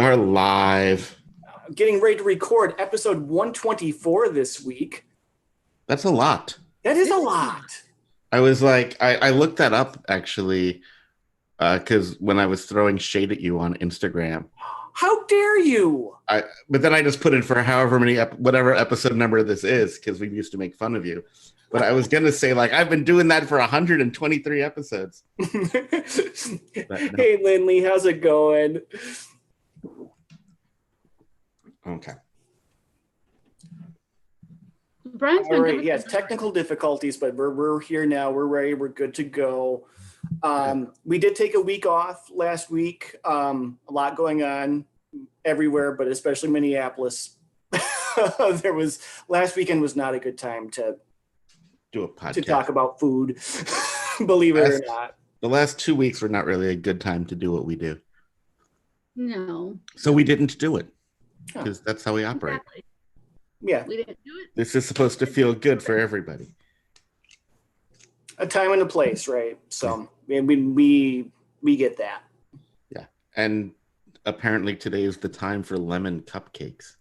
are live. Getting ready to record episode 124 this week. That's a lot. That is a lot. I was like, I looked that up actually, because when I was throwing shade at you on Instagram. How dare you? But then I just put in for however many, whatever episode number this is, because we used to make fun of you. But I was going to say, like, I've been doing that for 123 episodes. No. Hey, Lindley, how's it going? Okay. All right, yes, technical difficulties, but we're here now. We're ready. We're good to go. We did take a week off last week. A lot going on everywhere, but especially Minneapolis. Last weekend was not a good time to do a podcast, to talk about food. Believe it or not. The last 2 weeks were not really a good time to do what we do. No. So we didn't do it because that's how we operate. Exactly. Yeah. We didn't do it. This is supposed to feel good for everybody. A time and a place, right? So we get that. Yeah. And apparently today is the time for lemon cupcakes.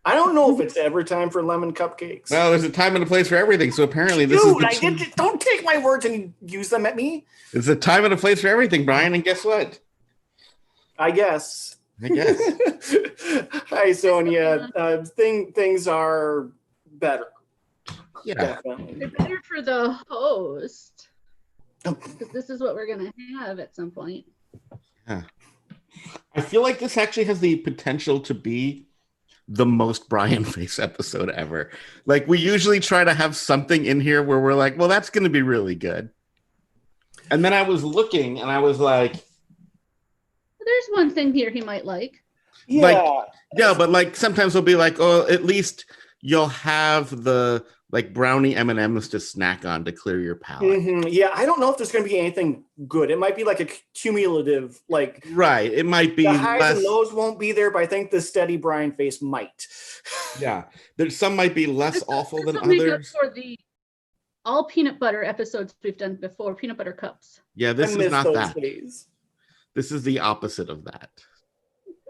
I don't know if it's ever time for lemon cupcakes. Well, there's a time and a place for everything. So apparently this is don't take my words and use them at me. It's a time and a place for everything, Brian. And guess what? I guess. Hi, Sonia. Things are better. Yeah. Definitely. They're better for the host. Because this is what we're going to have at some point. Yeah. I feel like this actually has the potential to be the most Brian face episode ever. Like, we usually try to have something in here where we're like, well, that's going to be really good. And then I was looking and I was like, there's one thing here he might like. Yeah. But like sometimes we'll be like, oh, at least you'll have the like brownie M&Ms to snack on to clear your palate. Mm-hmm. Yeah, I don't know if there's going to be anything good. It might be like a cumulative, like right. It might be the highs and lows won't be there, but I think the steady Brian face might. Yeah, there's some might be less awful than others. For the all peanut butter episodes we've done before, peanut butter cups. Yeah, this is not that. Days. This is the opposite of that.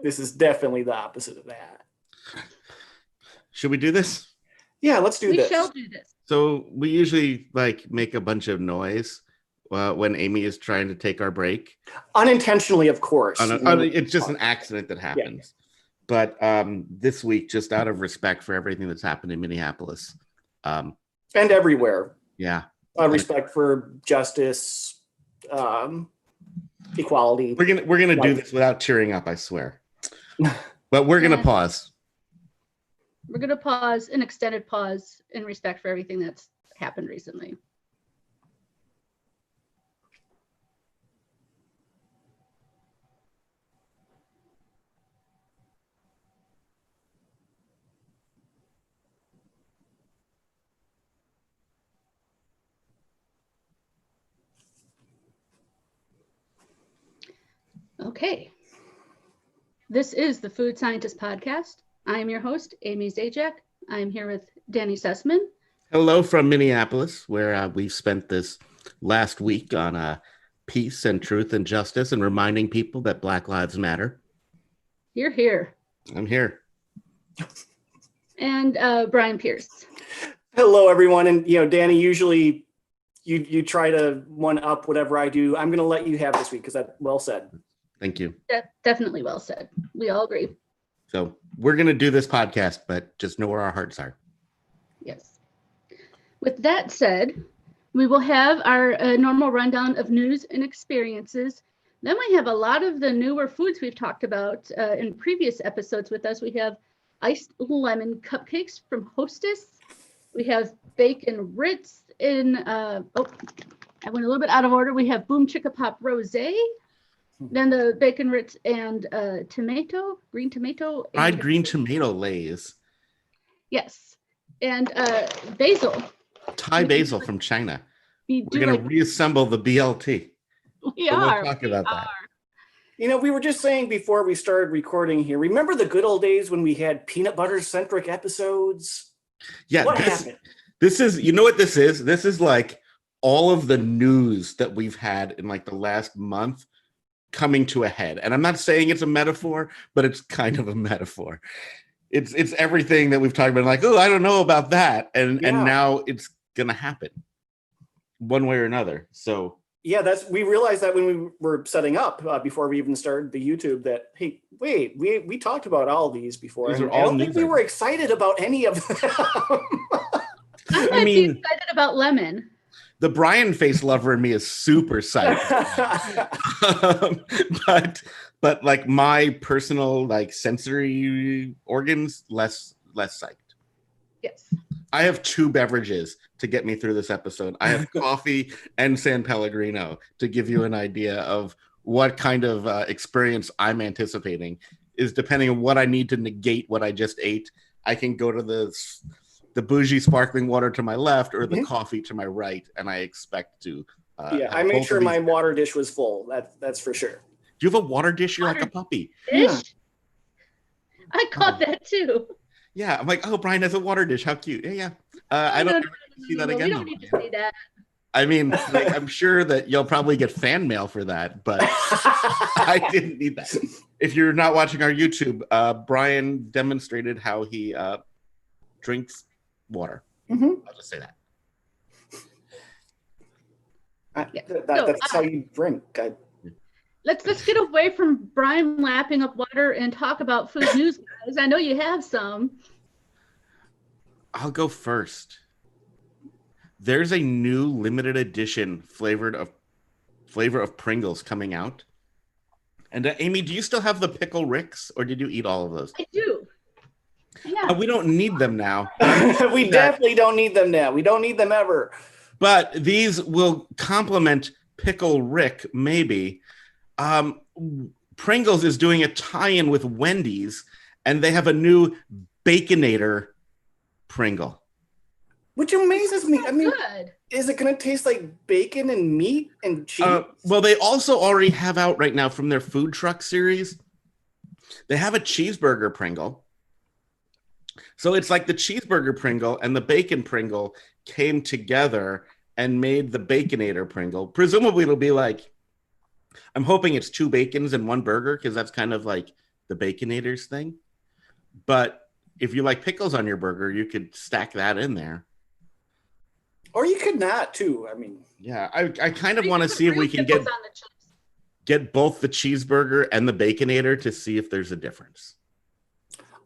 This is definitely the opposite of that. Should we do this? Yeah, let's do this. We shall do this. So we usually like make a bunch of noise when Amy is trying to take our break. Unintentionally, of course. It's just an accident that happens. Yeah. But this week, just out of respect for everything that's happened in Minneapolis. And everywhere. Yeah. Respect for justice, equality. We're gonna do this without tearing up, I swear. But we're gonna pause. We're gonna pause, an extended pause in respect for everything that's happened recently. Okay. This is the Food Scientist Podcast. I am your host, Amy Zajac. I'm here with Danny Sussman. Hello from Minneapolis, where we've spent this last week on peace and truth and justice and reminding people that Black Lives Matter. You're here. I'm here. And Brian Pierce. Hello, everyone. And, Danny, usually you try to one-up whatever I do. I'm going to let you have this week because that's well said. Thank you. Definitely well said. We all agree. So we're going to do this podcast, but just know where our hearts are. Yes. With that said, we will have our normal rundown of news and experiences. Then we have a lot of the newer foods we've talked about in previous episodes with us. We have iced lemon cupcakes from Hostess. We have bacon Ritz in, I went a little bit out of order. We have Boom Chicka Pop Rosé. Then the bacon Ritz and green tomato. Fried green tomato lays. Yes. And basil. Thai basil from China. We're going to reassemble the BLT. We are. We'll talk about that. We were just saying before we started recording here, remember the good old days when we had peanut butter centric episodes? Yeah. What happened? This is, you know what this is? This is like all of the news that we've had in like the last month coming to a head. And I'm not saying it's a metaphor, but it's kind of a metaphor. It's everything that we've talked about, like, oh, I don't know about that. And now it's gonna happen one way or another. So yeah, we realized that when we were setting up before we even started the YouTube, that, hey, wait, we talked about all of these before. These are I all don't think we were excited about any of them. I might be excited about lemon. The Brian face lover in me is super psyched. But like my personal like sensory organs, less psyched. Yes. I have 2 beverages to get me through this episode. I have coffee and San Pellegrino to give you an idea of what kind of experience I'm anticipating. Is depending on what I need to negate what I just ate. I can go to the bougie sparkling water to my left or the coffee to my right, and I expect to. I made sure my water dish was full. That's for sure. Do you have a water dish? You're like a puppy. Dish? Yeah. I caught that too. Yeah, I'm like, oh, Brian has a water dish. How cute. Yeah. I don't ever see that again. We don't need to see that. I mean, like, I'm sure that you'll probably get fan mail for that, but I didn't need that. If you're not watching our YouTube, Brian demonstrated how he drinks water. I'll just say that. That's how you drink. Let's get away from Brian lapping up water and talk about food news, guys. I know you have some. I'll go first. There's a new limited edition flavor of Pringles coming out. And Amy, do you still have the Pickle Ricks, or did you eat all of those? I do. Yeah. We don't need them now. We definitely don't need them now. We don't need them ever. But these will complement Pickle Rick, maybe. Pringles is doing a tie-in with Wendy's, and they have a new Baconator Pringle. Which amazes me. I mean, good. Is it going to taste like bacon and meat and cheese? Well, they also already have out right now from their food truck series. They have a cheeseburger Pringle. So it's like the cheeseburger Pringle and the bacon Pringle came together and made the Baconator Pringle. Presumably it'll be like, I'm hoping it's 2 bacons and 1 burger, because that's kind of like the Baconators thing. But if you like pickles on your burger, you could stack that in there. Or you could not too. I mean, yeah, I kind of want to see if we can get both the cheeseburger and the Baconator to see if there's a difference.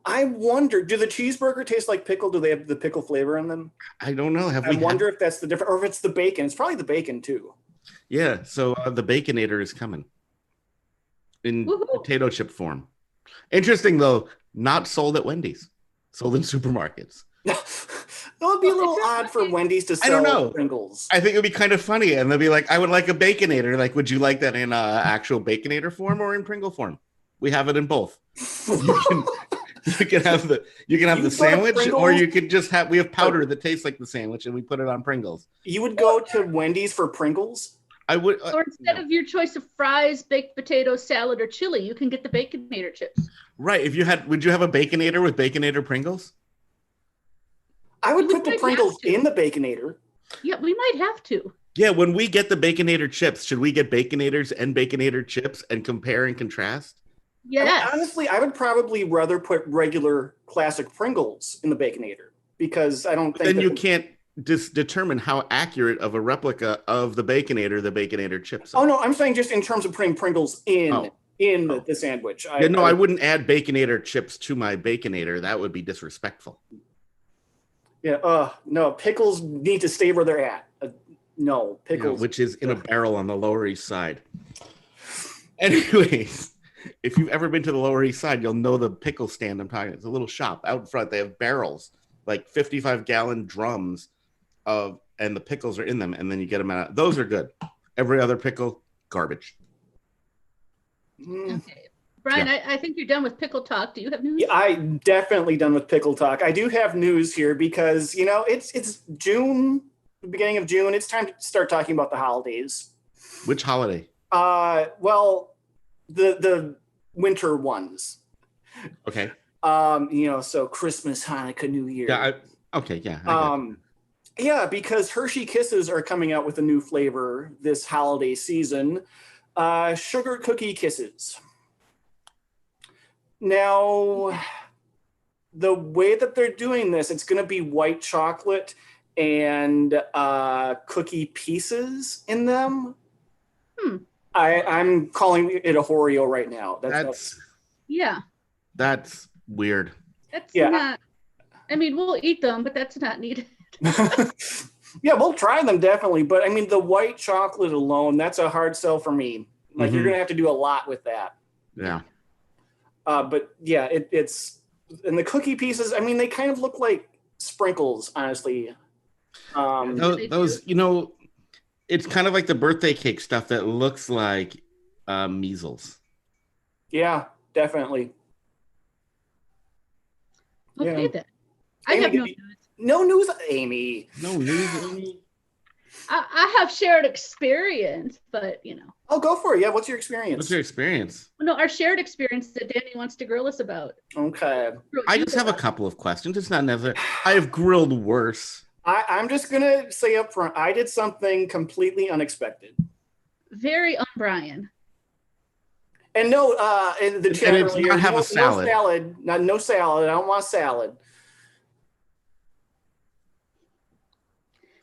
I wonder, do the cheeseburger taste like pickle? Do they have the pickle flavor in them? I don't know. I wonder if that's the difference, or if it's the bacon. It's probably the bacon too. Yeah, so the Baconator is coming in potato chip form. Interesting, though, not sold at Wendy's, sold in supermarkets. That would be a little odd for Wendy's to sell Pringles. I think it would be kind of funny, and they'll be like, I would like a Baconator. Like, would you like that in actual Baconator form or in Pringle form? We have it in both. You can have the sandwich, or you could just have, we have powder that tastes like the sandwich, and we put it on Pringles. You would go to Wendy's for Pringles? I would. Or instead of your choice of fries, baked potato, salad, or chili, you can get the Baconator chips. Right. Would you have a Baconator with Baconator Pringles? I would put the Pringles in the Baconator. Yeah, we might have to. Yeah, when we get the Baconator chips, should we get Baconators and Baconator chips and compare and contrast? Yes. Honestly, I would probably rather put regular classic Pringles in the Baconator, because I don't think. Then you can't determine how accurate of a replica of the Baconator chips are. Oh no, I'm saying just in terms of putting Pringles in the sandwich. I wouldn't add Baconator chips to my Baconator. That would be disrespectful. Yeah. No, pickles need to stay where they're at. No, pickles. Yeah, which is in a barrel on the Lower East Side. Anyways, if you've ever been to the Lower East Side, you'll know the pickle stand I'm talking about. It's a little shop out in front. They have barrels, like 55-gallon drums and the pickles are in them, and then you get them out. Those are good. Every other pickle, garbage. Okay. Brian, I think you're done with pickle talk. Do you have news? Yeah, I'm definitely done with pickle talk. I do have news here because, it's June, the beginning of June. It's time to start talking about the holidays. Which holiday? Well, the winter ones. Okay. So Christmas, Hanukkah, New Year. Yeah. Yeah, because Hershey Kisses are coming out with a new flavor this holiday season. Sugar cookie kisses. Now, the way that they're doing this, it's going to be white chocolate and cookie pieces in them. I'm calling it a Oreo right now. Yeah. That's weird. That's not. I mean, we'll eat them, but that's not needed. Yeah, we'll try them definitely. But I mean, the white chocolate alone, that's a hard sell for me. Like you're going to have to do a lot with that. Yeah. But yeah, it's and the cookie pieces. I mean, they kind of look like sprinkles, honestly. Those, it's kind of like the birthday cake stuff that looks like measles. Yeah, definitely. Okay, then. I have no news. No news, Amy. No news, Amy. I have shared experience, but I'll go for it. Yeah, what's your experience? What's your experience? No, our shared experience that Danny wants to grill us about. Okay. I just have a couple of questions. It's not necessary. I have grilled worse. I'm just gonna say up front, I did something completely unexpected. Very un-Brian. And no, in the chat earlier, not have a salad. No salad. No salad. I don't want salad.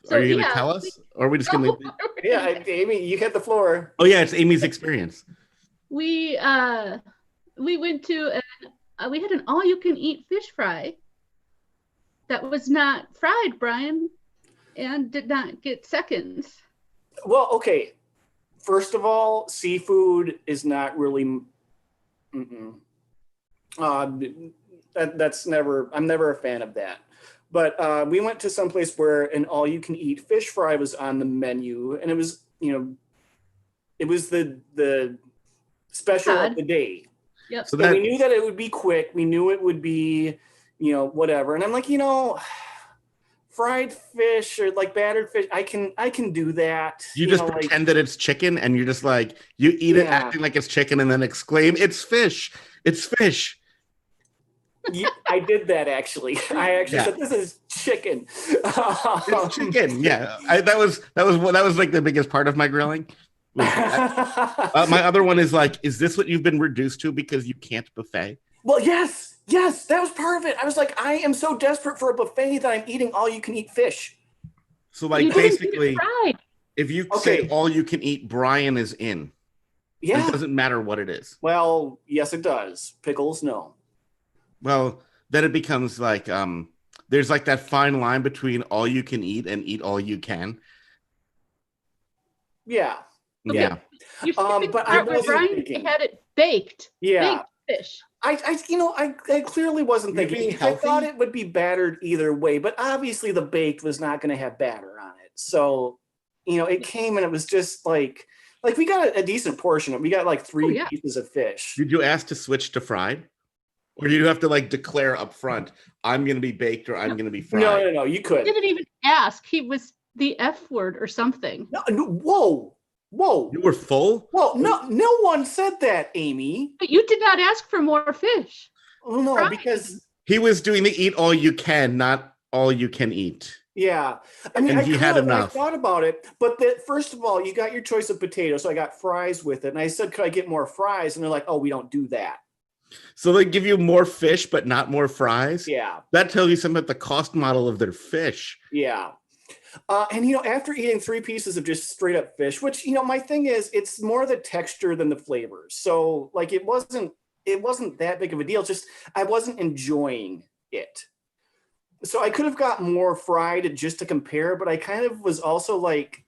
So, are you going to tell us? Or are we just going to... Yeah, Amy, you get the floor. Oh, yeah, it's Amy's experience. We went to, we had an all-you-can-eat fish fry that was not fried, Brian, and did not get seconds. Well, okay. First of all, seafood is not really... that's never... I'm never a fan of that. But we went to some place where an all-you-can-eat fish fry was on the menu, and it was, it was the special of the day. Yep. So we knew that it would be quick. We knew it would be, whatever. And I'm like, fried fish or like battered fish, I can do that. You just pretend that it's chicken, and you're just like, you eat it acting like it's chicken, and then exclaim, "It's fish! It's fish!" Yeah, I did that actually. I actually said, "This is chicken." It's chicken. Yeah, that was like the biggest part of my grilling. My other one is like, is this what you've been reduced to because you can't buffet? Well, yes, that was part of it. I was like, I am so desperate for a buffet that I'm eating all you can eat fish. So like basically, if you say all you can eat, Brian is in. Yeah, it doesn't matter what it is. Well, yes, it does. Pickles, no. Well, then it becomes like there's like that fine line between all you can eat and eat all you can. Yeah. Okay. Yeah. But I wasn't Brian thinking. had it baked. Yeah. Baked fish. I clearly wasn't thinking. I thought it would be battered either way, but obviously the baked was not going to have batter on it. So, it came and it was just like we got a decent portion. We got like 3 pieces of fish. Did you ask to switch to fried? Or do you have to like declare up front, I'm going to be baked or I'm going to be fried? No, you could. He didn't even ask. He was the F word or something. No, whoa. You were full? Well, no one said that, Amy. But you did not ask for more fish. Oh, no, Fried. because... He was doing the eat all you can, not all you can eat. Yeah. I mean, he had enough. I thought about it, but first of all, you got your choice of potatoes, so I got fries with it. And I said, could I get more fries? And they're like, oh, we don't do that. So they give you more fish, but not more fries? Yeah. That tells you something about the cost model of their fish. Yeah. And, after eating 3 pieces of just straight up fish, which, my thing is, it's more the texture than the flavors. So, like, it wasn't that big of a deal. Just, I wasn't enjoying it. So I could have got more fried just to compare, but I kind of was also like,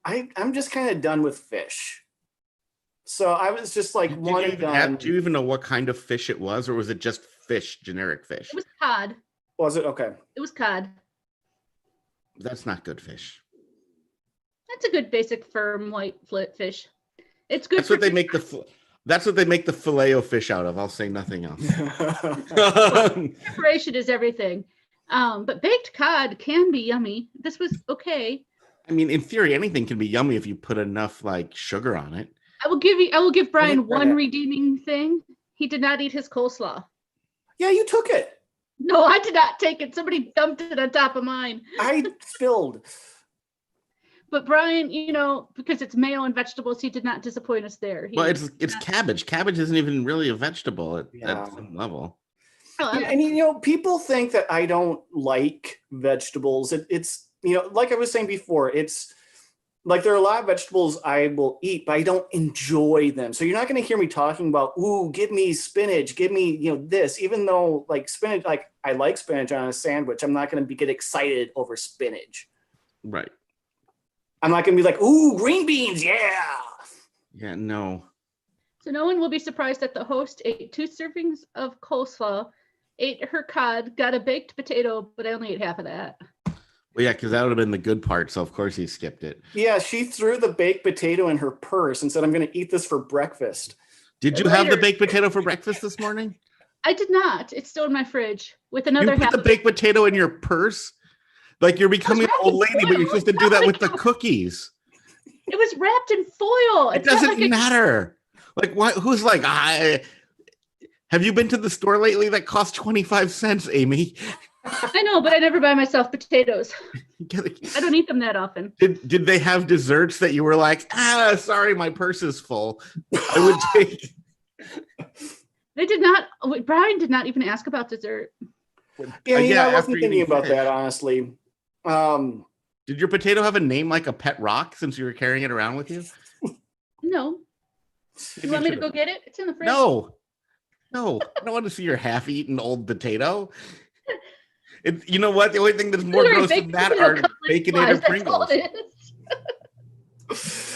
I'm just kind of done with fish. So I was just like, one and done. Do you even know what kind of fish it was, or was it just fish, generic fish? It was cod. Was it? Okay. It was cod. That's not good fish. That's a good basic firm white fish. It's good. That's what they make that's what they make the Filet-O-Fish out of. I'll say nothing else. Preparation is everything. But baked cod can be yummy. This was okay. I mean, in theory, anything can be yummy if you put enough like sugar on it. I will give Brian one redeeming thing. He did not eat his coleslaw. Yeah, you took it. No, I did not take it. Somebody dumped it on top of mine. I spilled. But Brian, because it's mayo and vegetables, he did not disappoint us there. Well, it's cabbage. Cabbage isn't even really a vegetable at some level. Yeah, and people think that I don't like vegetables. It's like I was saying before, it's like there are a lot of vegetables I will eat, but I don't enjoy them. So you're not going to hear me talking about, ooh, give me spinach, give me this. Even though like spinach, like I like spinach on a sandwich, I'm not going to get excited over spinach. Right. I'm not going to be like, ooh, green beans, yeah. Yeah, no. So no one will be surprised that the host ate 2 servings of coleslaw, ate her cod, got a baked potato, but I only ate half of that. Well, yeah, because that would have been the good part, so of course he skipped it. Yeah, she threw the baked potato in her purse and said, I'm going to eat this for breakfast. Did you have the baked potato for breakfast this morning? I did not. It's still in my fridge with another half. You put the baked potato in your purse? Like you're becoming an old lady, but you're supposed to do that with the cookies. It was wrapped in foil. It doesn't matter. Like, what? Who's like, have you been to the store lately that cost 25 cents, Amy? I know, but I never buy myself potatoes. I don't eat them that often. Did they have desserts that you were like, sorry, my purse is full? I would take. They did not. Brian did not even ask about dessert. Yeah, I wasn't thinking about that, honestly. Did your potato have a name like a pet rock since you were carrying it around with you? No. You want me to go get it? It's in the fridge. No, I don't want to see your half-eaten old potato. You know what? The only thing that's more gross than that are Baconator Pringles.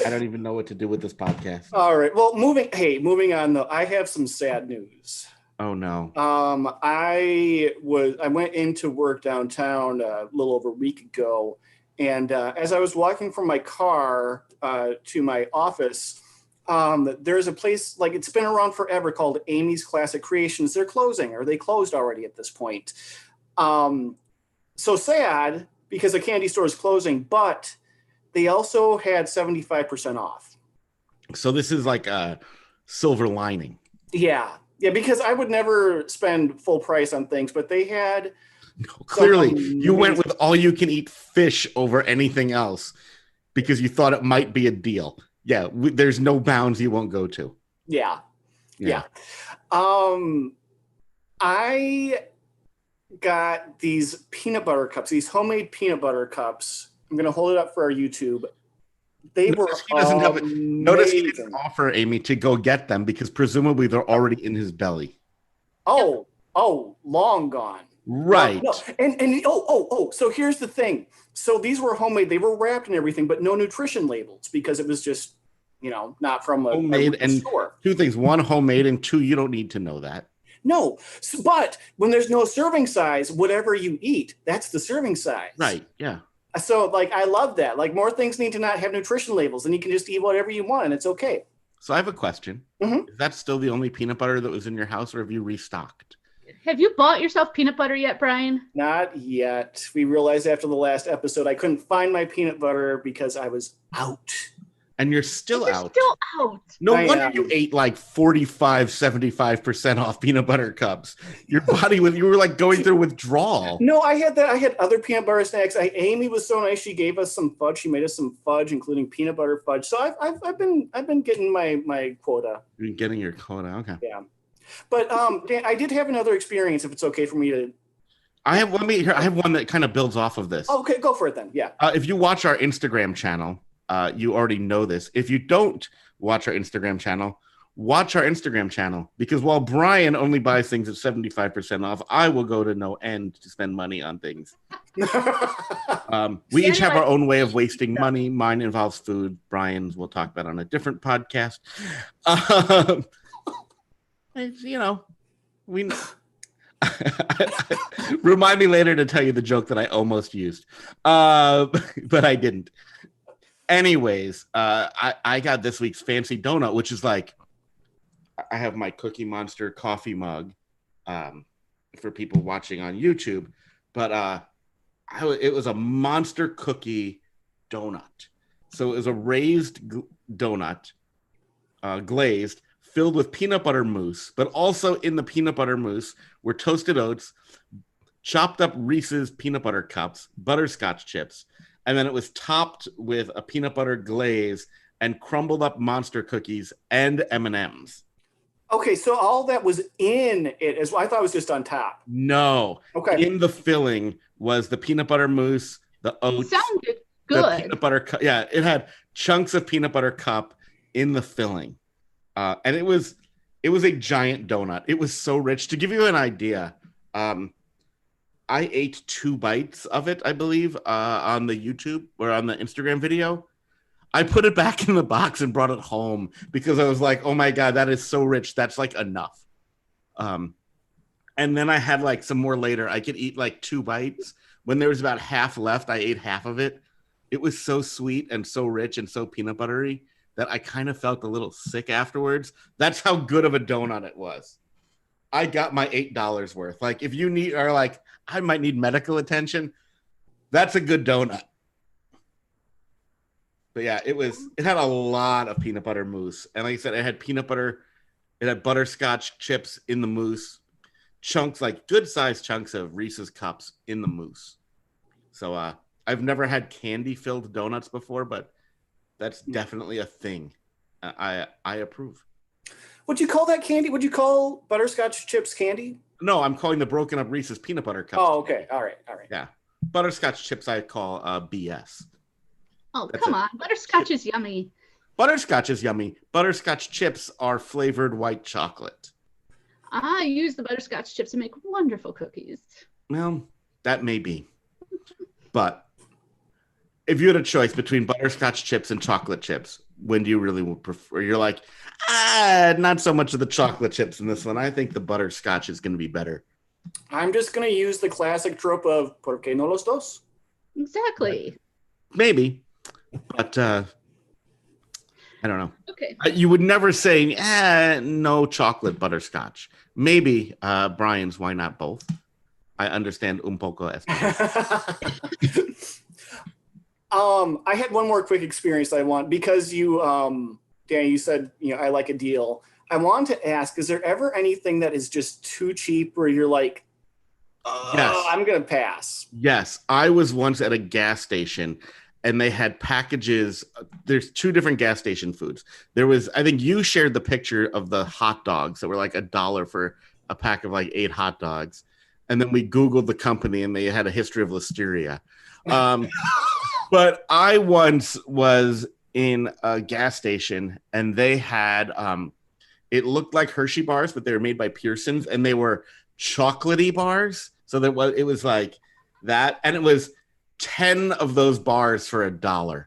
I don't even know what to do with this podcast. All right. Well, moving on though. I have some sad news. Oh no. I went into work downtown a little over a week ago, and as I was walking from my car to my office, there's a place, like it's been around forever, called Amy's Classic Creations. They're closing, or they closed already at this point. So sad because the candy store is closing, but they also had 75% off. So this is like a silver lining. Yeah, because I would never spend full price on things, but they had. Clearly, you went with all you can eat fish over anything else because you thought it might be a deal. Yeah, there's no bounds you won't go to. Yeah. I got these peanut butter cups, these homemade peanut butter cups. I'm going to hold it up for our YouTube. Notice he didn't offer Amy to go get them because presumably they're already in his belly. Oh, long gone. Right. No. And so here's the thing. So these were homemade. They were wrapped and everything, but no nutrition labels because it was just, not from a homemade a store. 2 things. 1, homemade, and 2, you don't need to know that. No, but when there's no serving size, whatever you eat, that's the serving size. Right, yeah. So, I love that. More things need to not have nutrition labels, and you can just eat whatever you want, and it's okay. So I have a question. Mm-hmm. Is that still the only peanut butter that was in your house, or have you restocked? Have you bought yourself peanut butter yet, Brian? Not yet. We realized after the last episode I couldn't find my peanut butter because I was out. And you're still out. Still out. No wonder you ate 45, 75% off peanut butter cups. Your body you were going through withdrawal. No, I had that. I had other peanut butter snacks. Amy was so nice. She gave us some fudge. She made us some fudge, including peanut butter fudge. So I've been getting my quota. You've been getting your quota. Okay. Yeah. But Dan, I did have another experience. If it's okay for me to. I have one that kind of builds off of this. Okay, go for it then. Yeah. If you watch our Instagram channel. You already know this. If you don't watch our Instagram channel, watch our Instagram channel because while Brian only buys things at 75% off, I will go to no end to spend money on things. We each have our own way of wasting money. Mine involves food. Brian's we'll talk about on a different podcast. We remind me later to tell you the joke that I almost used, but I didn't. Anyways, I got this week's fancy donut, which is I have my Cookie Monster coffee mug for people watching on YouTube, but it was a monster cookie donut. So it was a raised donut, glazed, filled with peanut butter mousse, but also in the peanut butter mousse were toasted oats, chopped up Reese's peanut butter cups, butterscotch chips, and then it was topped with a peanut butter glaze and crumbled up monster cookies and M&Ms. Okay, so all that was in it as well. I thought it was just on top. No. Okay. In the filling was the peanut butter mousse, the oats, Sounded the good. peanut butter cup. Yeah, it had chunks of peanut butter cup in the filling. And it was a giant donut. It was so rich. To give you an idea, I ate 2 bites of it, I believe, on the YouTube or on the Instagram video. I put it back in the box and brought it home because I was like, oh my God, that is so rich. That's like enough. And then I had like some more later. I could eat like 2 bites. When there was about half left, I ate half of it. It was so sweet and so rich and so peanut buttery that I kind of felt a little sick afterwards. That's how good of a donut it was. I got my $8 worth. Like if you I might need medical attention, that's a good donut. But yeah, it had a lot of peanut butter mousse. And like I said, it had peanut butter, it had butterscotch chips in the mousse, chunks, like good sized chunks of Reese's Cups in the mousse. So I've never had candy filled donuts before, but that's definitely a thing. I approve. Would you call that candy? Would you call butterscotch chips candy? No, I'm calling the broken up Reese's peanut butter cups. Oh, okay. All right. Yeah. Butterscotch chips I call BS. Oh, come on. Butterscotch is yummy. Butterscotch is yummy. Butterscotch chips are flavored white chocolate. I use the butterscotch chips to make wonderful cookies. Well, that may be. But if you had a choice between butterscotch chips and chocolate chips, when do you really prefer? You're like, not so much of the chocolate chips in this one. I think the butterscotch is going to be better. I'm just going to use the classic trope of ¿por qué no los dos? Exactly. Maybe. But I don't know. Okay. You would never say, no chocolate butterscotch. Maybe, Brian's, why not both? I understand un poco español. I had one more quick experience I want, because you, Danny, you said, I like a deal. I want to ask, is there ever anything that is just too cheap where you're like, yes, I'm going to pass? Yes. I was once at a gas station and they had packages. There's 2 different gas station foods. There was, I think you shared the picture of the hot dogs that were like $1 for a pack of like 8 hot dogs. And then we Googled the company and they had a history of listeria. But I once was in a gas station and they had, it looked like Hershey bars, but they were made by Pearson's and they were chocolatey bars. So it was like that. And it was 10 of those bars for $1.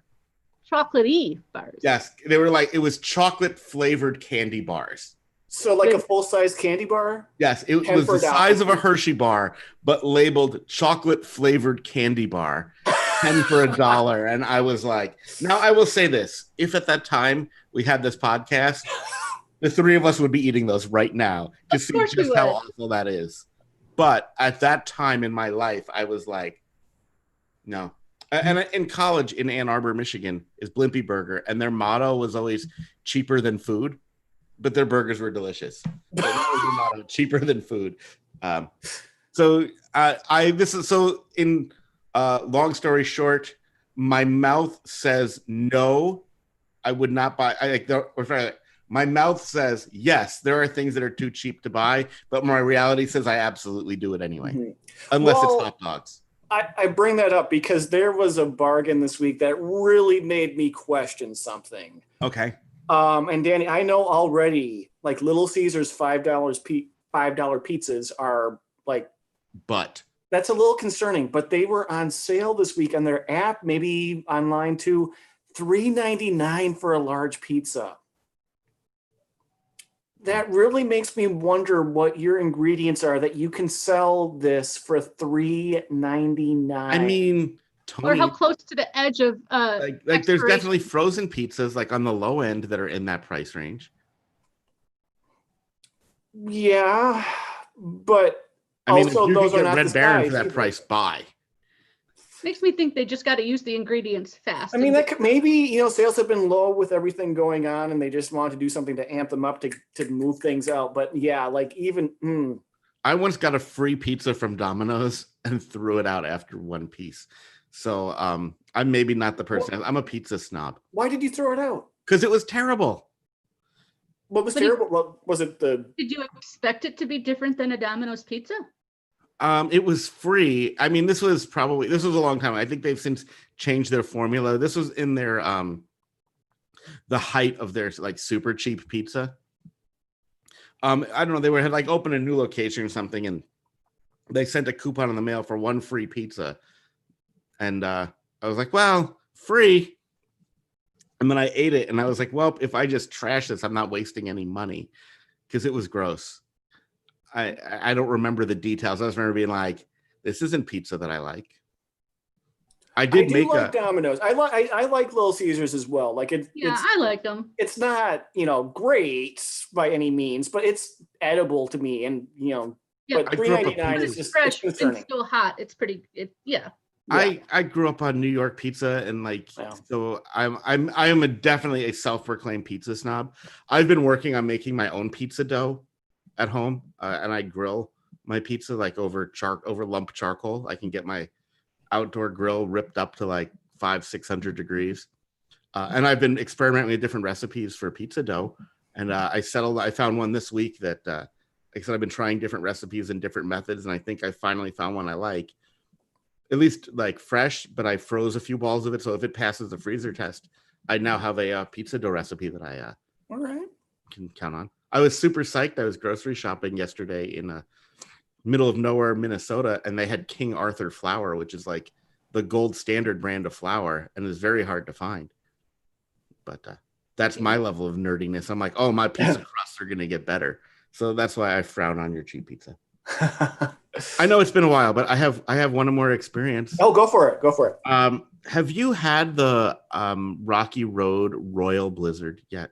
Chocolatey bars. Yes. They were like, it was chocolate flavored candy bars. So like a full-size candy bar? Yes. It was the size of a Hershey bar, but labeled chocolate flavored candy bar. 10 for $1. And I was like, now I will say this. If at that time we had this podcast, the 3 of us would be eating those right now to see just how awful that is. But at that time in my life, I was like, no. And in college in Ann Arbor, Michigan, is Blimpie Burger. And their motto was always cheaper than food. But their burgers were delicious. But that was their motto, cheaper than food. Long story short, my mouth says no, I would not buy. My mouth says yes, there are things that are too cheap to buy, but my reality says I absolutely do it anyway, unless it's hot dogs. I bring that up because there was a bargain this week that really made me question something. Okay. And Danny, I know already, like Little Caesars $5 pizzas are like, but that's a little concerning, but they were on sale this week on their app, maybe online too, $3.99 for a large pizza. That really makes me wonder what your ingredients are that you can sell this for $3.99. I mean, Tony, or how close to the edge of like there's definitely frozen pizzas like on the low end that are in that price range. Yeah, but I mean, also, if you those can are get not Red the Baron size for that either. price, buy. Makes me think they just got to use the ingredients fast. I mean, that could, maybe, sales have been low with everything going on and they just want to do something to amp them up to move things out. But yeah, like I once got a free pizza from Domino's and threw it out after one piece. So I'm maybe not the person. I'm a pizza snob. Why did you throw it out? Because it was terrible. What was terrible? What was it? Did you expect it to be different than a Domino's pizza? It was free. I mean, this was a long time. I think they've since changed their formula. This was in their the height of their like super cheap pizza. I don't know. They had like opened a new location or something, and they sent a coupon in the mail for one free pizza. And I was like, well, free. And then I ate it, and I was like, well, if I just trash this, I'm not wasting any money, because it was gross. I don't remember the details. I just remember being like, this isn't pizza that I like. I do like Domino's. I like Little Caesars as well. Like I like them. It's not, great by any means, but it's edible to me. And but $3.99 is just fresh and concerning. still hot. It's pretty. I grew up on New York pizza, and so I am definitely a self-proclaimed pizza snob. I've been working on making my own pizza dough at home, and I grill my pizza like over lump charcoal. I can get my outdoor grill ripped up to like 500-600 degrees, and I've been experimenting with different recipes for pizza dough. And I found one this week that like I said, I've been trying different recipes and different methods, and I think I finally found one I like. At least like fresh, but I froze a few balls of it, so if it passes the freezer test, I now have a pizza dough recipe that I all right can count on. I was super psyched. I was grocery shopping yesterday in middle of nowhere, Minnesota, and they had King Arthur flour, which is like the gold standard brand of flour, and is very hard to find. But that's my level of nerdiness. I'm like, oh, my pizza crusts are gonna get better, so that's why I frown on your cheap pizza. I know it's been a while, but I have one more experience. Oh, go for it. Have you had the Rocky Road Royal Blizzard yet?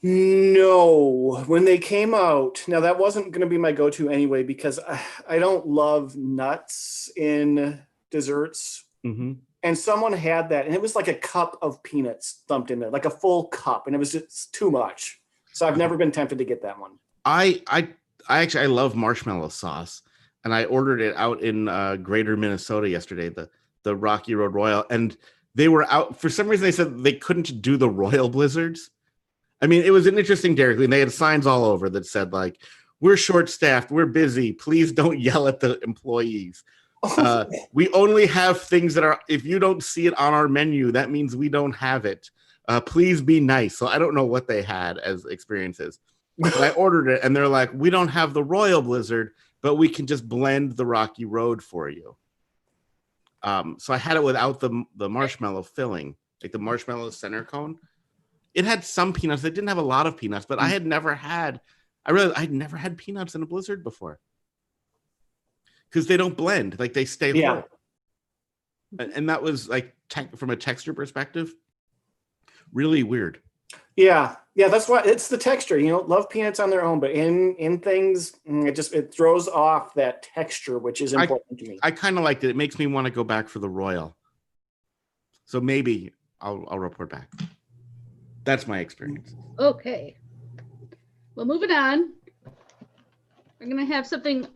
No, when they came out, now that wasn't going to be my go-to anyway, because I don't love nuts in desserts. Mm-hmm. And someone had that, and it was like a cup of peanuts dumped in there, like a full cup, and it was just too much. So I've never been tempted to get that one. I love marshmallow sauce, and I ordered it out in Greater Minnesota yesterday, the Rocky Road Royal, and they were out for some reason. They said they couldn't do the Royal Blizzards. I mean, it was an interesting Dairy Queen. They had signs all over that said like, "We're short-staffed, we're busy. Please don't yell at the employees. We only have things that are. If you don't see it on our menu, that means we don't have it. Please be nice." So I don't know what they had as experiences. But I ordered it, and they're like, "We don't have the Royal Blizzard, but we can just blend the Rocky Road for you." So I had it without the marshmallow filling, like the marshmallow center cone. It had some peanuts. It didn't have a lot of peanuts, but I'd never had peanuts in a Blizzard before, because they don't blend, like they stay whole. And that was like from a texture perspective, really weird. Yeah, that's why it's the texture. Love peanuts on their own, but in things, it throws off that texture, which is important to me. I kind of liked it. It makes me want to go back for the Royal. So maybe I'll report back. That's my experience. Okay. Well, moving on. We're gonna have something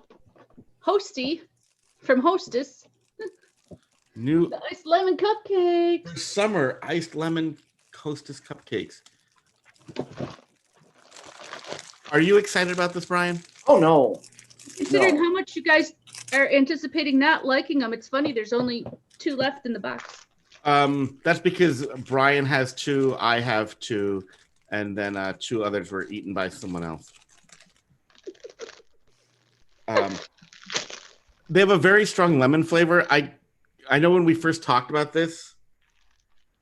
hosty from Hostess. The iced lemon cupcakes. Summer iced lemon Hostess cupcakes. Are you excited about this, Brian? Oh no. Considering how much you guys are anticipating not liking them, it's funny. There's only 2 left in the box. That's because Brian has 2, I have 2, and then 2 others were eaten by someone else. They have a very strong lemon flavor. I know when we first talked about this,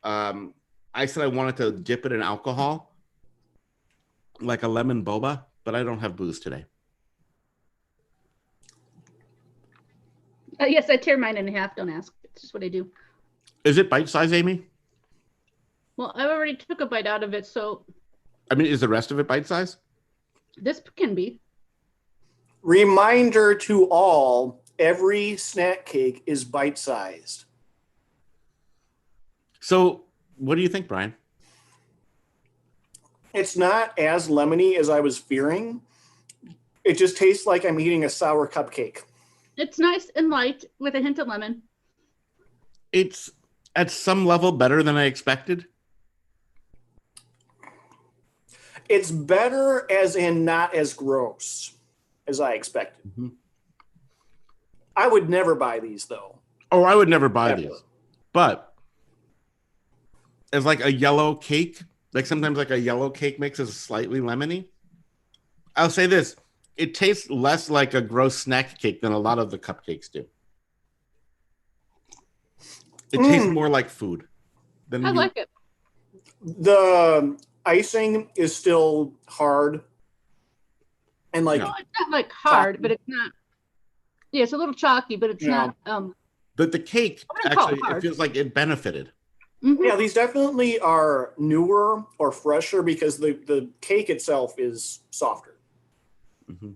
I said I wanted to dip it in alcohol, like a lemon boba, but I don't have booze today. Yes, I tear mine in half. Don't ask. It's just what I do. Is it bite size, Amy? Well, I already took a bite out of it, so. I mean, is the rest of it bite size? This can be. Reminder to all, every snack cake is bite sized. So what do you think, Brian? It's not as lemony as I was fearing. It just tastes like I'm eating a sour cupcake. It's nice and light with a hint of lemon. It's at some level better than I expected. It's better as in not as gross as I expected. Mm-hmm. I would never buy these though. Oh, I would never buy Ever. these. But as like a yellow cake, like sometimes like a yellow cake makes is slightly lemony. I'll say this. It tastes less like a gross snack cake than a lot of the cupcakes do. It tastes more like food. I like it. The icing is still hard. And like Well, it's not like hard, but it's not. Yeah, it's a little chalky, but it's not. But the cake actually, it feels like it benefited. Mm-hmm. Yeah, these definitely are newer or fresher because the cake itself is softer. Mm-hmm.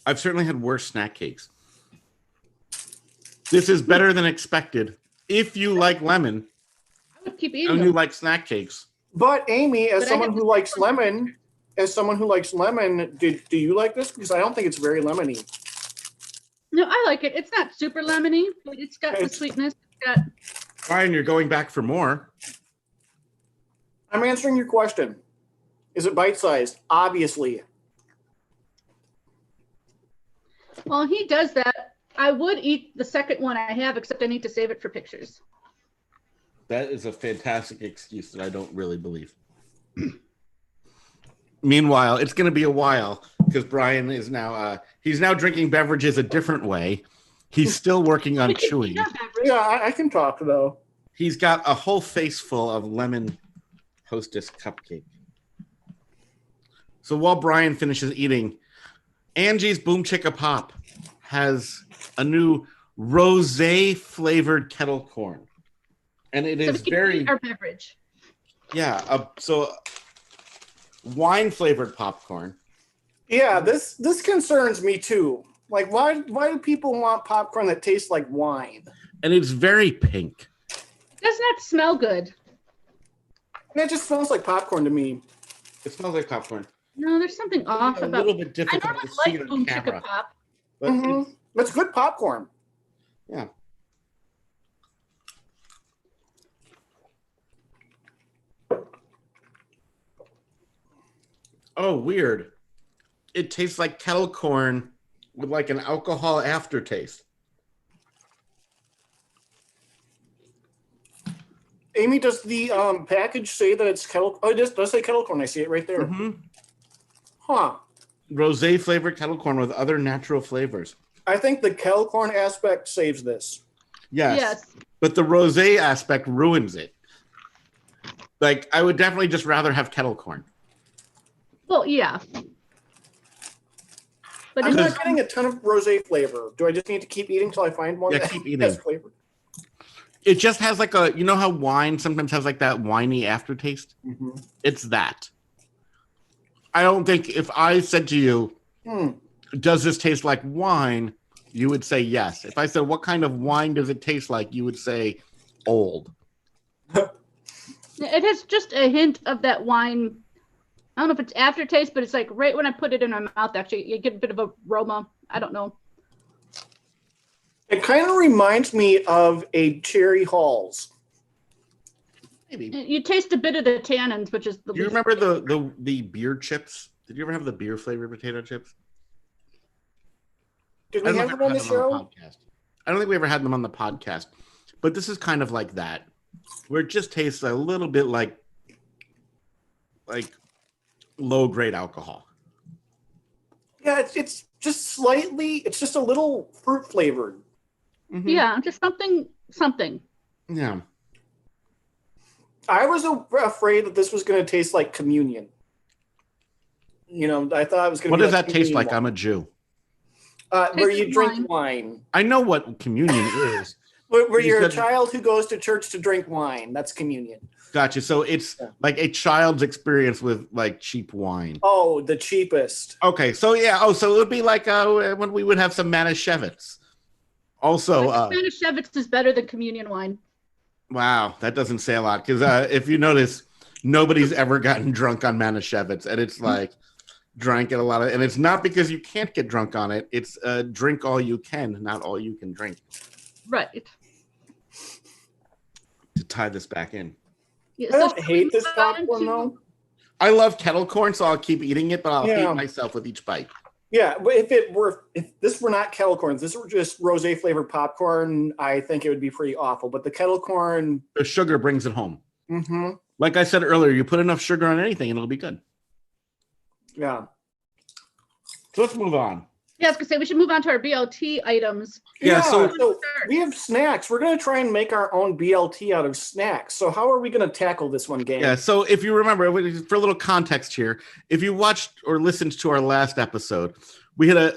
I've certainly had worse snack cakes. This is better than expected. If you like lemon, I would keep eating and them. you like snack cakes. But Amy, as But someone who likes lemon, do you like this? Because I don't think it's very lemony. No, I like it. It's not super lemony, but it's got the sweetness. It's got. Brian, you're going back for more. I'm answering your question. Is it bite-sized? Obviously. Well, he does that. I would eat the second one I have, except I need to save it for pictures. That is a fantastic excuse that I don't really believe. Meanwhile, it's going to be a while because Brian is now he's now drinking beverages a different way. He's still working on chewing. Yeah, I can talk though. He's got a whole face full of lemon Hostess cupcake. So while Brian finishes eating, Angie's Boom Chicka Pop has a new rosé flavored kettle corn. And it is very our beverage. Yeah, so wine flavored popcorn. Yeah, this concerns me too. Like, why do people want popcorn that tastes like wine? And it's very pink. It does not smell good. And it just smells like popcorn to me. It smells like popcorn. No, there's something off about. A little bit difficult I normally to see like on Boom camera. Chicka Pop. But It's good popcorn. Yeah. Oh, weird. It tastes like kettle corn with like an alcohol aftertaste. Amy, does the package say that it's kettle? Oh, it does say kettle corn. I see it right there. Mm-hmm. Huh. Rosé flavored kettle corn with other natural flavors. I think the kettle corn aspect saves this. Yes. But the rosé aspect ruins it. Like, I would definitely just rather have kettle corn. Well, yeah. But I'm not getting a ton of rosé flavor. Do I just need to keep eating till I find one that keep eating. has flavor? It just has like you know how wine sometimes has like that winey aftertaste? Mm-hmm. It's that. I don't think if I said to you, does this taste like wine? You would say yes. If I said, what kind of wine does it taste like? You would say old. It has just a hint of that wine. I don't know if it's aftertaste, but it's like right when I put it in my mouth, actually, you get a bit of aroma. I don't know. It kind of reminds me of a Cherry Halls. Maybe. You taste a bit of the tannins, which is the. Do you remember the beer chips? Did you ever have the beer flavored potato chips? Did we have them on the show? I don't think we ever had them on the podcast. But this is kind of like that, where it just tastes a little bit like low grade alcohol. Yeah, it's just slightly. It's just a little fruit flavored. Mm-hmm. Yeah, just something. Yeah. I was afraid that this was going to taste like communion. You know, I thought it was going to. What does that taste like? I'm a Jew. Where you drink wine. I know what communion is. Where you're a child who goes to church to drink wine. That's communion. Gotcha. So it's like a child's experience with like cheap wine. Oh, the cheapest. Okay. So yeah. Oh, so it would be like when we would have some Manischewitz. Also, Manischewitz is better than communion wine. Wow, that doesn't say a lot because if you notice, nobody's ever gotten drunk on Manischewitz, and it's like drank it a lot of, and it's not because you can't get drunk on it. It's drink all you can, not all you can drink. Right. tie this back in. Yeah, I don't should hate we this move on popcorn to- though. I love kettle corn, so I'll keep eating it, but I'll Yeah. hate myself with each bite. Yeah, but if this were not kettle corn, if this were just rosé flavored popcorn, I think it would be pretty awful. But the kettle corn, The sugar brings it home. mm-hmm, Like I said earlier, you put enough sugar on anything and it'll be good. yeah. So let's move on. Yeah, I was gonna say we should move on to our BLT items. Yeah, so we have snacks. We're gonna try and make our own BLT out of snacks. So how are we gonna tackle this one, gang? yeah, so if you remember, for a little context here, if you watched or listened to our last episode, we had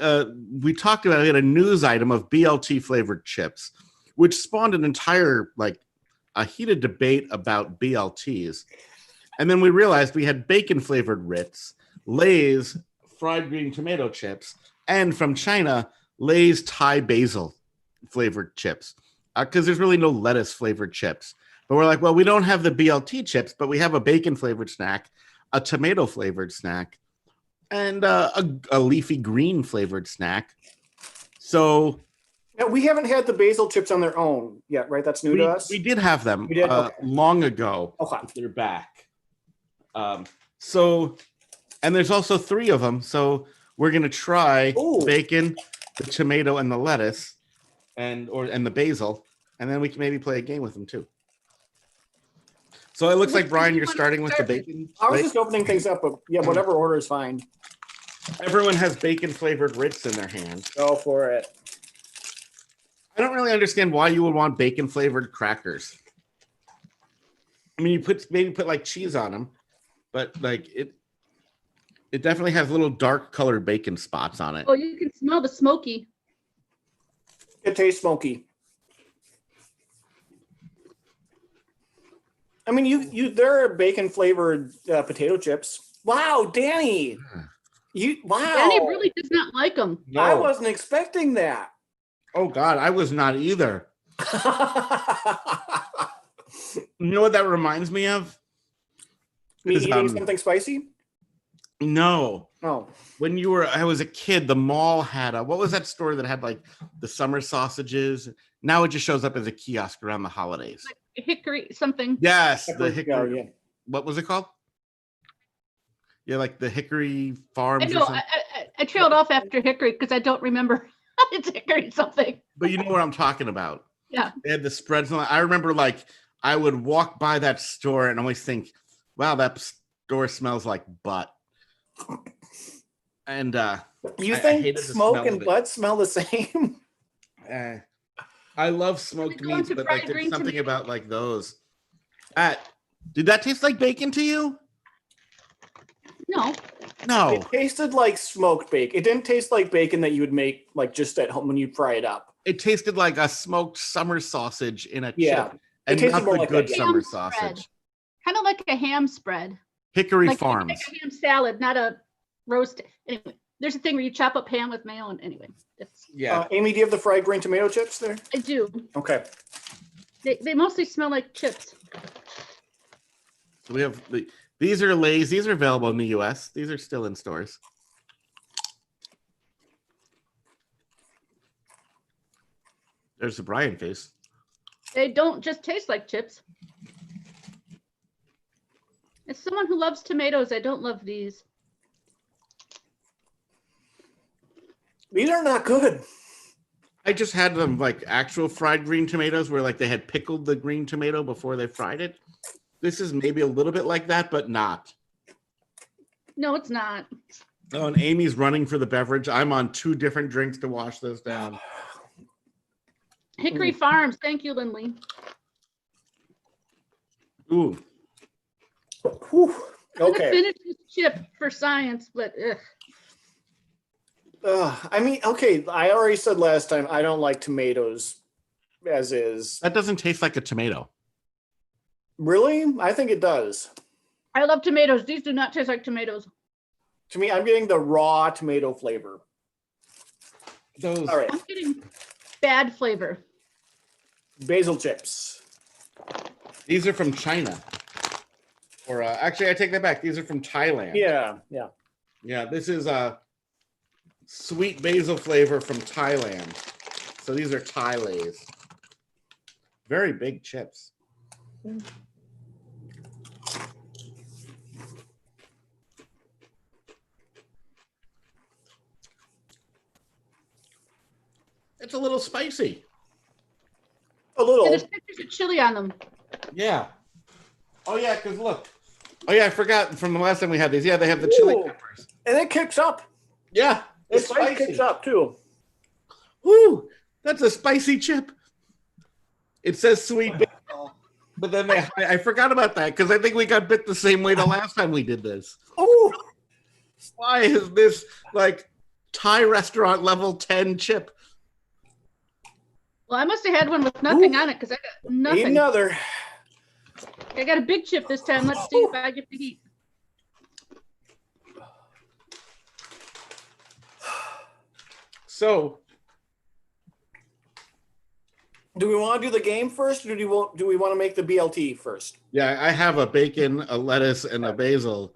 we talked about a news item of BLT flavored chips, which spawned an entire a heated debate about BLTs. And then we realized we had bacon flavored Ritz, Lay's fried green tomato chips, and from China, Lay's Thai basil flavored chips. Because there's really no lettuce flavored chips. But we're like, well, we don't have the BLT chips, but we have a bacon flavored snack, a tomato flavored snack, and a leafy green flavored snack. So Yeah, we haven't had the basil chips on their own yet, right? That's new to us. we did have them We did? Okay. long ago. Okay. They're back. So, and there's also 3 of them. So we're gonna try Ooh. bacon, the tomato, and the lettuce, and the basil, and then we can maybe play a game with them too. So it looks like, Brian, you're starting with the bacon. I was right? just opening things up, but yeah, whatever order is fine. Everyone has bacon flavored Ritz in their hands. Go for it. I don't really understand why you would want bacon flavored crackers. I mean, you maybe put like cheese on them, but like it definitely has little dark colored bacon spots on it. Oh, you can smell the smoky. It tastes smoky. I mean, there are bacon flavored potato chips. Wow, Danny, wow. Danny really does not like them. No. I wasn't expecting that. Oh God, I was not either. You know what that reminds me of? Me Is, eating something spicy? No. Oh, When I was a kid, the mall had what was that store that had like the summer sausages? Now it just shows up as a kiosk around the holidays. Hickory something. Yes, the Hickory, Hickory. yeah. What was it called? Yeah, like the Hickory Farms I or know. something. I trailed off after Hickory because I don't remember. It's Hickory something. But you know what I'm talking about. Yeah. They had the spreads. I remember like I would walk by that store and always think, wow, that store smells like butt. And You I think hated the smoke smell and of it. butt smell the same? I love smoked We're going meats, to but fried like there's green something tomato. about like those. Did that taste like bacon to you? No. No. It tasted like smoked bacon. It didn't taste like bacon that you would make like just at home when you fry it up. It tasted like a smoked summer sausage in a Yeah. chip. And tasted not more the like good that, yeah. summer Ham spread. sausage. Kind of like a ham spread. Hickory Like Farms. Like a ham salad, not a roast. Anyway, there's a thing where you chop up ham with mayo, and anyway, Yeah. Amy, do you have the fried green tomato chips there? I do. Okay. They mostly smell like chips. So we have these are Lay's. These are available in the US. These are still in stores. There's the Brian face. They don't just taste like chips. As someone who loves tomatoes, I don't love these. These are not good. I just had them like actual fried green tomatoes where like they had pickled the green tomato before they fried it. This is maybe a little bit like that, but not. No, it's not. Oh, and Amy's running for the beverage. I'm on 2 different drinks to wash those down. Hickory Farms. Thank you, Lindley. Ooh. Whew. I'm gonna Okay. finish this chip for science, but I mean, okay. I already said last time I don't like tomatoes as is. That doesn't taste like a tomato. Really? I think it does. I love tomatoes. These do not taste like tomatoes. To me, I'm getting the raw tomato flavor. Those. All right. I'm getting bad flavor. Basil chips. These are from China. Or actually, I take that back. These are from Thailand. Yeah. Yeah. Yeah, this is a sweet basil flavor from Thailand. So these are Thai Lays. Very big chips. It's a little spicy. A little. And there's pictures of chili on them. Yeah. Oh yeah, because look. Oh yeah, I forgot from the last time we had these. Yeah, they have the chili peppers. And it kicks up. Yeah, It's spicy. Kicks up too. Woo! That's a spicy chip. It says sweet bagel, but then I forgot about that because I think we got bit the same way the last time we did this. Oh, why is this like Thai restaurant level 10 chip? Well, I must have had one with nothing on it because I got nothing. Another. I got a big chip this time. Let's see if I get the heat. So, do we want to do the game first, or do we want to make the BLT first? yeah, I have a bacon, a lettuce, and a basil.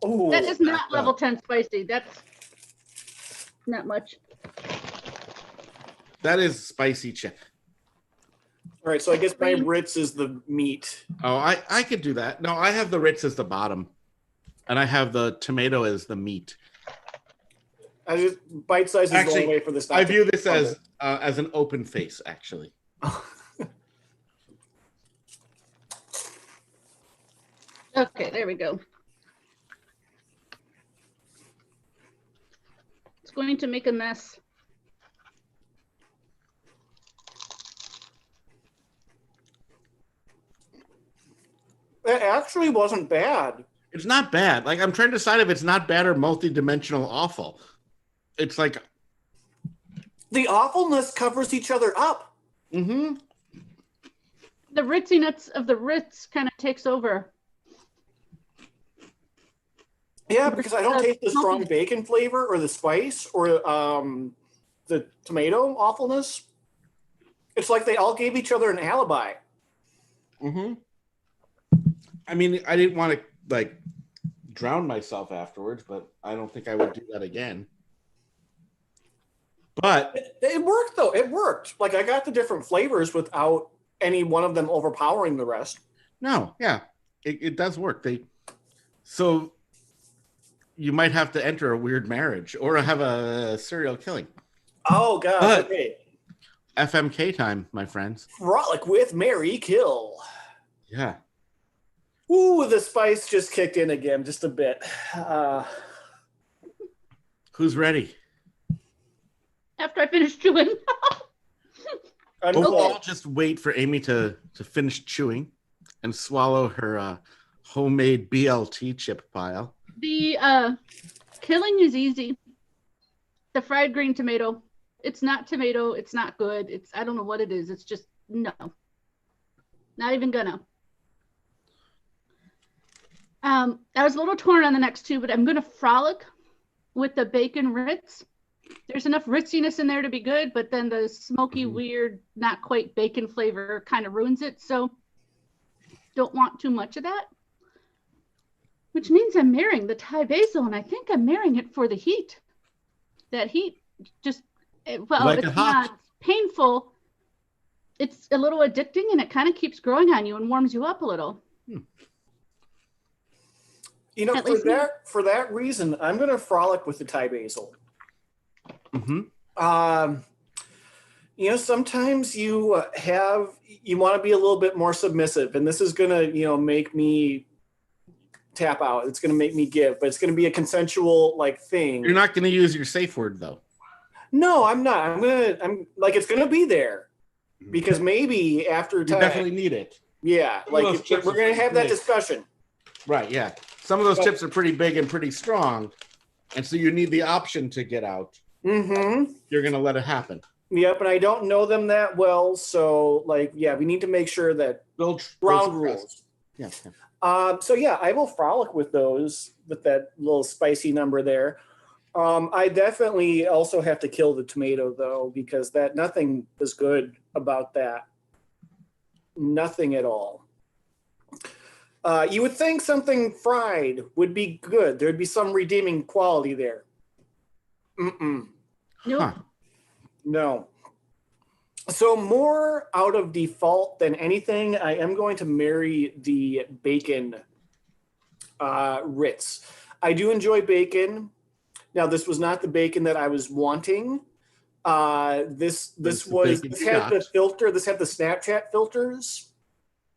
Oh, that is not level 10 spicy. That's not much. That is spicy chip. All right, so I guess my Ritz is the meat. Oh, I could do that. No, I have the Ritz as the bottom, and I have the tomato as the meat. I just bite size is the only way for this. I view this as an open face, actually. Okay, there we go. It's going to make a mess. It actually wasn't bad. It's not bad. Like, I'm trying to decide if it's not bad or multi-dimensional awful. It's like the awfulness covers each other up. Mm-hmm. The ritziness of the Ritz kind of takes over. Yeah, because I don't taste the strong bacon flavor or the spice or the tomato awfulness. It's like they all gave each other an alibi. Mm-hmm. I mean, I didn't want to like drown myself afterwards, but I don't think I would do that again. But it worked though. It worked. Like I got the different flavors without any one of them overpowering the rest. No, yeah, it does work. So you might have to enter a weird marriage or have a serial killing. Oh god. But okay. FMK time, my friends. Frolic with Mary Kill. Yeah. Ooh, the spice just kicked in again, just a bit. Who's ready? After I finish chewing. I'll just wait for Amy to finish chewing and swallow her homemade BLT chip pile. The killing is easy. The fried green tomato. It's not tomato. It's not good. I don't know what it is. It's just no. Not even gonna. I was a little torn on the next two, but I'm gonna frolic with the bacon Ritz. There's enough Ritziness in there to be good, but then the smoky, weird, not quite bacon flavor kind of ruins it. So don't want too much of that. Which means I'm marrying the Thai basil, and I think I'm marrying it for the heat. That heat just, well, like it's not painful. It's a little addicting, and it kind of keeps growing on you and warms you up a little. You know, for that reason, I'm going to frolic with the Thai basil. Mm-hmm. You know, sometimes you want to be a little bit more submissive, and this is going to, make me tap out. It's going to make me give, but it's going to be a consensual thing. You're not going to use your safe word though. No, I'm not. I'm like, it's going to be there because maybe after time, you definitely need it. Yeah. We're going to have that discussion. Right. Yeah. Some of those chips are pretty big and pretty strong. And so you need the option to get out. Mm-hmm. You're going to let it happen. Yep. And I don't know them that well. So we need to make sure that ground rules. Yeah. So I will frolic with those, with that little spicy number there. I definitely also have to kill the tomato though, because nothing is good about that. Nothing at all. You would think something fried would be good. There'd be some redeeming quality there. Nope. Huh. No. So more out of default than anything, I am going to marry the bacon Ritz. I do enjoy bacon. Now, this was not the bacon that I was wanting. This had the filter. This had the Snapchat filters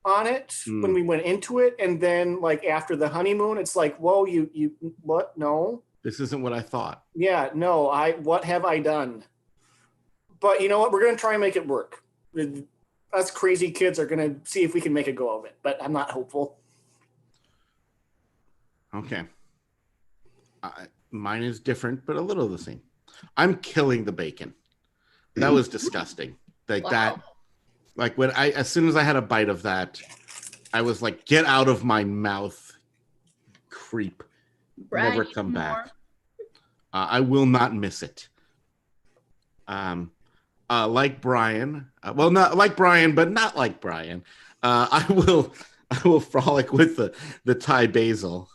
on it when we went into it, and then like after the honeymoon, it's like, whoa, you what? No, this isn't what I thought. Yeah, no, what have I done? But you know what? We're gonna try and make it work. Us crazy kids are gonna see if we can make a go of it, but I'm not hopeful. Okay. Mine is different, but a little the same. I'm killing the bacon. That was disgusting. Like that. Like as soon as I had a bite of that, I was like, "Get out of my mouth, creep! Never come back." I will not miss it. Like Brian, well, not like Brian, but not like Brian. I will frolic with the Thai basil.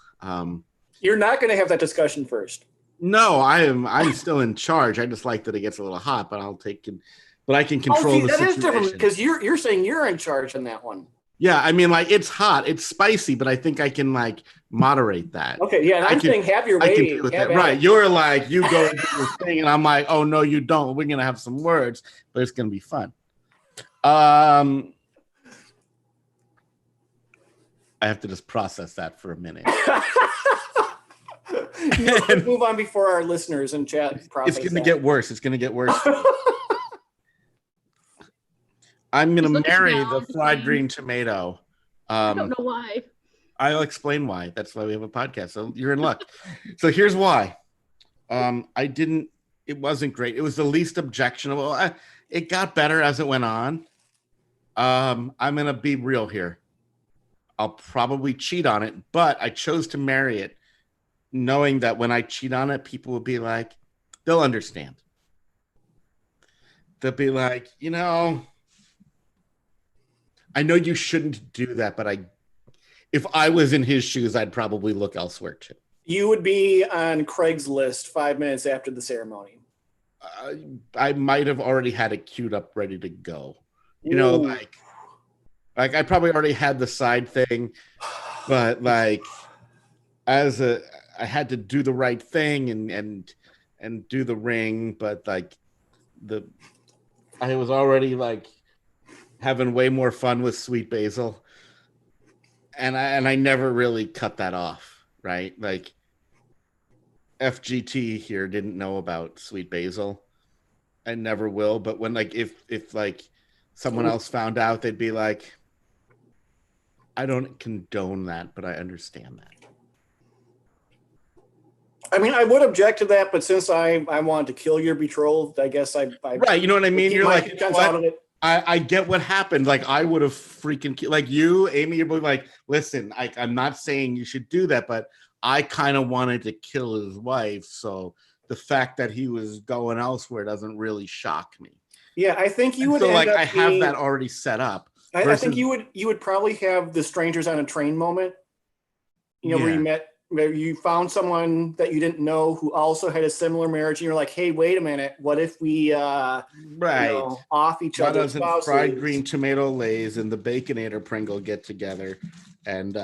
You're not going to have that discussion first. No, I'm still in charge. I just like that it gets a little hot, but I can control the situation. That is different because you're saying you're in charge on that one. Yeah, I mean, like it's hot, it's spicy, but I think I can like moderate that. Okay, yeah, and I'm saying have your way. I can deal with that. Right, you're like you go and do this thing, and I'm like, oh no, you don't. We're gonna have some words, but it's gonna be fun. I have to just process that for a minute. Let's move on before our listeners and chat process. It's gonna get worse. It's gonna get worse. I'm going to marry the fried green tomato. I don't know why. I'll explain why. That's why we have a podcast. So you're in luck. So here's why. It wasn't great. It was the least objectionable. It got better as it went on. I'm going to be real here. I'll probably cheat on it, but I chose to marry it knowing that when I cheat on it, people will be like, they'll understand. They'll be like, I know you shouldn't do that, but if I was in his shoes, I'd probably look elsewhere too. You would be on Craigslist 5 minutes after the ceremony. I might have already had it queued up, ready to go. Like I probably already had the side thing, but like I had to do the right thing and do the ring, but like I was already like having way more fun with sweet basil, and I never really cut that off, right? Like FGT here didn't know about sweet basil, and never will. But when like if like someone else found out, they'd be like, I don't condone that, but I understand that. I mean, I would object to that, but since I wanted to kill your betrothed, I guess I right. You know what I mean? You're like, I get what happened. Like I would have freaking like you, Amy. You're both like, listen, I'm not saying you should do that, but I kind of wanted to kill his wife. So the fact that he was going elsewhere doesn't really shock me. Yeah, I think you would. So like I have that already set up. I think you would probably have the strangers on a train moment. Where you found someone that you didn't know who also had a similar marriage, and you're like, "Hey, wait a minute! What if we off each other's spouses?" Fried green tomato lays and the Baconator Pringle get together, and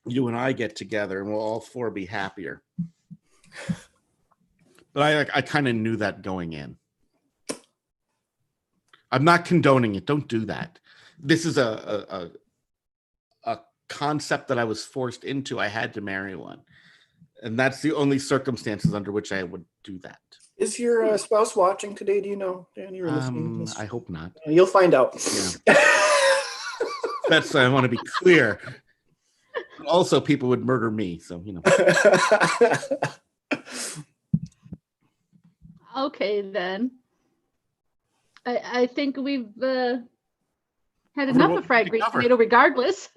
you and I get together, and we'll all four be happier. But I kind of knew that going in. I'm not condoning it. Don't do that. This is a concept that I was forced into. I had to marry one, and that's the only circumstances under which I would do that. Is your spouse watching today? Do you know, Dan? You're listening. I hope not. You'll find out. Yeah. That's I want to be clear. Also, people would murder me, so Okay, then. I think we've had enough of fried green tomato, regardless.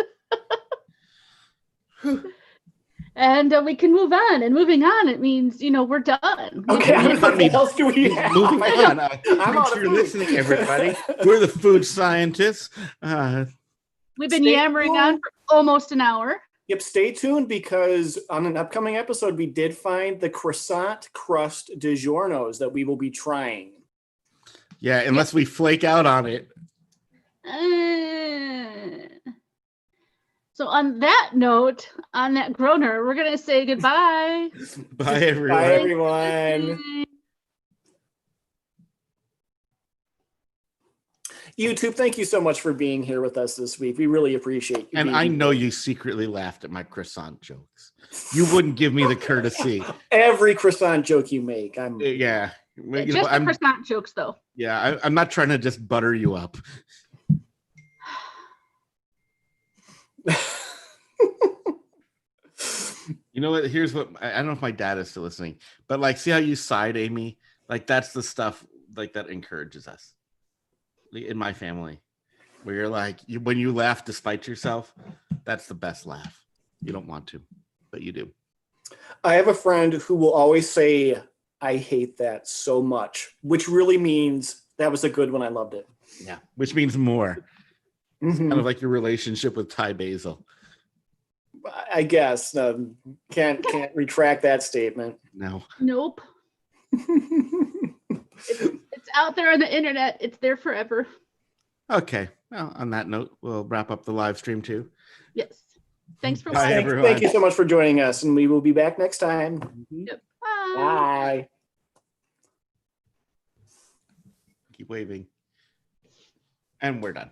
And we can move on. And moving on, it means we're done. Okay, what else do we have? Moving on. Thanks for listening, everybody. We're the food scientists. We've been yammering on for almost an hour. Yep, stay tuned because on an upcoming episode, we did find the croissant crust DiGiorno's that we will be trying. Yeah, unless we flake out on it. So on that note, on that groaner, we're going to say goodbye. Bye, everyone. Bye, everyone. YouTube, thank you so much for being here with us this week. We really appreciate you. And I know you secretly laughed at my croissant jokes. You wouldn't give me the courtesy. Every croissant joke you make, Yeah. Just the croissant jokes, though. Yeah, I'm not trying to just butter you up. You know what? Here's what I don't know if my dad is still listening, but like, see how you sighed, Amy? Like, that's the stuff like that encourages us in my family, where you're like, when you laugh despite yourself, that's the best laugh. You don't want to, but you do. I have a friend who will always say, I hate that so much, which really means that was a good one. I loved it. Yeah, which means more. It's Mm-hmm. kind of like your relationship with Thai basil. I guess can't retract that statement. No. Nope. It's out there on the internet. It's there forever. Okay. Well, on that note, we'll wrap up the live stream too. Yes. Thanks for Bye, watching. everyone. Thank you so much for joining us, and we will be back next time. Yep. Bye. Bye. Keep waving. And we're done.